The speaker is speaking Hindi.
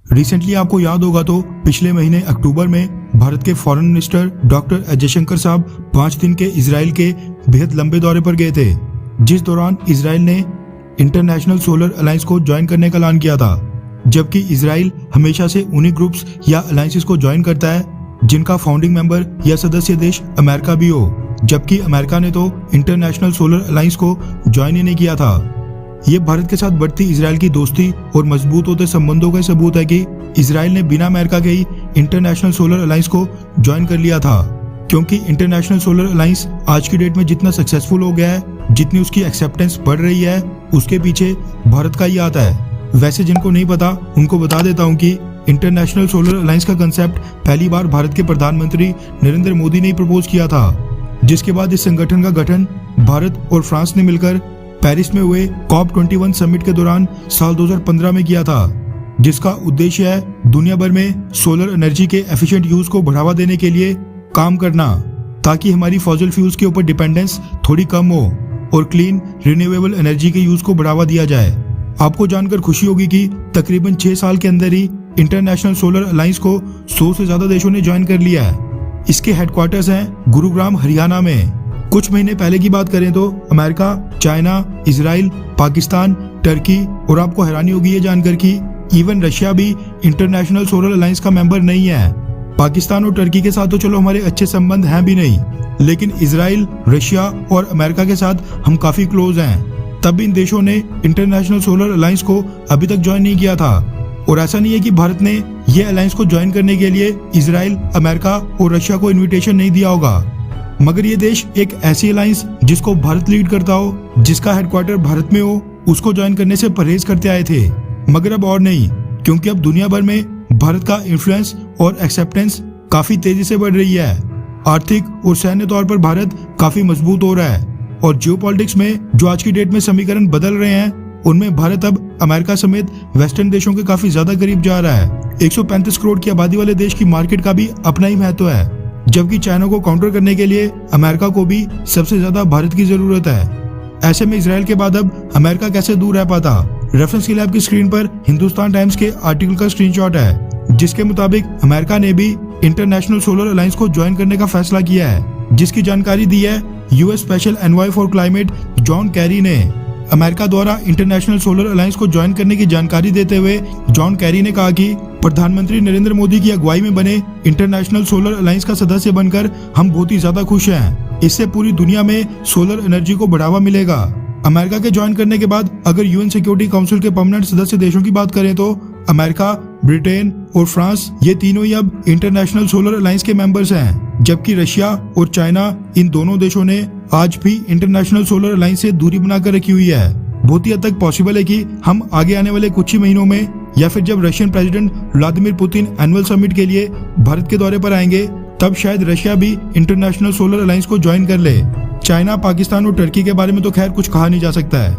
रिसेंटली आपको याद होगा तो पिछले महीने अक्टूबर में भारत के foreign minister doctor S Jaishankar साहब 5 दिन के इजराइल के बेहद लंबे दौरे पर गए थे, जिस दौरान इजराइल ने इंटरनेशनल सोलर अलायंस को ज्वाइन करने का ऐलान किया था। जबकि इजराइल हमेशा से उन्हीं ग्रुप्स या अलायंसेस को ज्वाइन करता है जिनका फाउंडिंग मेंबर या सदस्य देश अमेरिका भी हो, जबकि अमेरिका ने तो इंटरनेशनल सोलर अलायंस को ज्वाइन ही नहीं किया था। ये भारत के साथ बढ़ती इजराइल की दोस्ती और मजबूत होते संबंधों का सबूत है कि इजराइल ने बिना अमेरिका के ही इंटरनेशनल सोलर अलायंस को ज्वाइन कर लिया था। क्योंकि इंटरनेशनल सोलर अलायंस आज की डेट में जितना सक्सेसफुल हो गया है, जितनी उसकी एक्सेप्टेंस बढ़ रही है, उसके पीछे भारत का ही आता है। वैसे जिनको नहीं पता उनको बता देता हूँ कि इंटरनेशनल सोलर अलायंस का कंसेप्ट पहली बार भारत के प्रधानमंत्री नरेंद्र मोदी ने प्रपोज किया था, जिसके बाद इस संगठन का गठन भारत और फ्रांस ने मिलकर पेरिस में हुए COP21 समिट के दौरान साल 2015 में किया था, जिसका उद्देश्य है दुनिया भर में सोलर एनर्जी के एफिशिएंट यूज को बढ़ावा देने के लिए काम करना, ताकि हमारी फॉसिल फ्यूल्स के ऊपर डिपेंडेंस थोड़ी कम हो और क्लीन रिन्यूएबल एनर्जी के यूज को बढ़ावा दिया जाए। आपको जानकर खुशी होगी कि तकरीबन 6 साल के अंदर ही इंटरनेशनल सोलर अलायंस को 100 से ज्यादा देशों ने ज्वाइन कर लिया है। इसके हेडक्वार्टर्स हैं गुरुग्राम, हरियाणा में। कुछ महीने पहले की बात करें तो America, China, Israel, Pakistan, Turkey और आपको हैरानी होगी ये जानकर कि इवन रशिया भी इंटरनेशनल सोलर अलायंस का मेंबर नहीं है। पाकिस्तान और टर्की के साथ तो चलो हमारे अच्छे संबंध हैं भी नहीं, लेकिन इजराइल, रशिया और अमेरिका के साथ हम काफी क्लोज हैं। तब इन देशों ने इंटरनेशनल सोलर अलायंस को अभी तक ज्वाइन नहीं किया था। और ऐसा नहीं है कि भारत ने यह अलायंस को ज्वाइन करने के लिए इजराइल, अमेरिका और रशिया को इन्विटेशन नहीं दिया होगा, मगर ये देश एक ऐसी अलायंस जिसको भारत लीड करता हो, जिसका हेडक्वार्टर भारत में हो, उसको ज्वाइन करने से परहेज करते आए थे। मगर अब और नहीं, क्योंकि अब दुनिया भर में भारत का इन्फ्लुएंस और एक्सेप्टेंस काफी तेजी से बढ़ रही है। आर्थिक और सैन्य तौर पर भारत काफी मजबूत हो रहा है और जियोपॉलिटिक्स में जो आज की डेट में समीकरण बदल रहे हैं, उनमें भारत अब अमेरिका समेत वेस्टर्न देशों के काफी ज्यादा करीब जा रहा है। 135 करोड़ की आबादी वाले देश की मार्केट का भी अपना ही महत्व है, जबकि चाइना को काउंटर करने के लिए अमेरिका को भी सबसे ज्यादा भारत की जरूरत है। ऐसे में इजराइल के बाद अब अमेरिका कैसे दूर रह पाता। रेफरेंस के लिए आपकी स्क्रीन पर हिंदुस्तान टाइम्स के आर्टिकल का स्क्रीनशॉट है, जिसके मुताबिक अमेरिका ने भी इंटरनेशनल सोलर अलायंस को ज्वाइन करने का फैसला किया है, जिसकी जानकारी दी है US special envoy for climate John Kerry ने। अमेरिका द्वारा इंटरनेशनल सोलर अलायंस को ज्वाइन करने की जानकारी देते हुए जॉन कैरी ने कहा कि प्रधानमंत्री नरेंद्र मोदी की अगुवाई में बने इंटरनेशनल सोलर अलायंस का सदस्य बनकर हम बहुत ही ज्यादा खुश हैं। इससे पूरी दुनिया में सोलर एनर्जी को बढ़ावा मिलेगा। अमेरिका के ज्वाइन करने के बाद अगर यूएन सिक्योरिटी काउंसिल के परमानेंट सदस्य देशों की बात करें तो अमेरिका, ब्रिटेन और फ्रांस, ये तीनों ही अब इंटरनेशनल सोलर अलायंस के मेंबर्स हैं, जबकि रशिया और चाइना, इन दोनों देशों ने आज भी इंटरनेशनल सोलर अलायंस से दूरी बनाकर रखी हुई है। बहुत ही हद तक पॉसिबल है कि हम आगे आने वाले कुछ ही महीनों में या फिर जब Russian president Vladimir Putin annual summit के लिए भारत के दौरे पर आएंगे, तब शायद रशिया भी इंटरनेशनल सोलर अलायंस को ज्वाइन कर ले। चाइना, पाकिस्तान और टर्की के बारे में तो खैर कुछ कहा नहीं जा सकता है।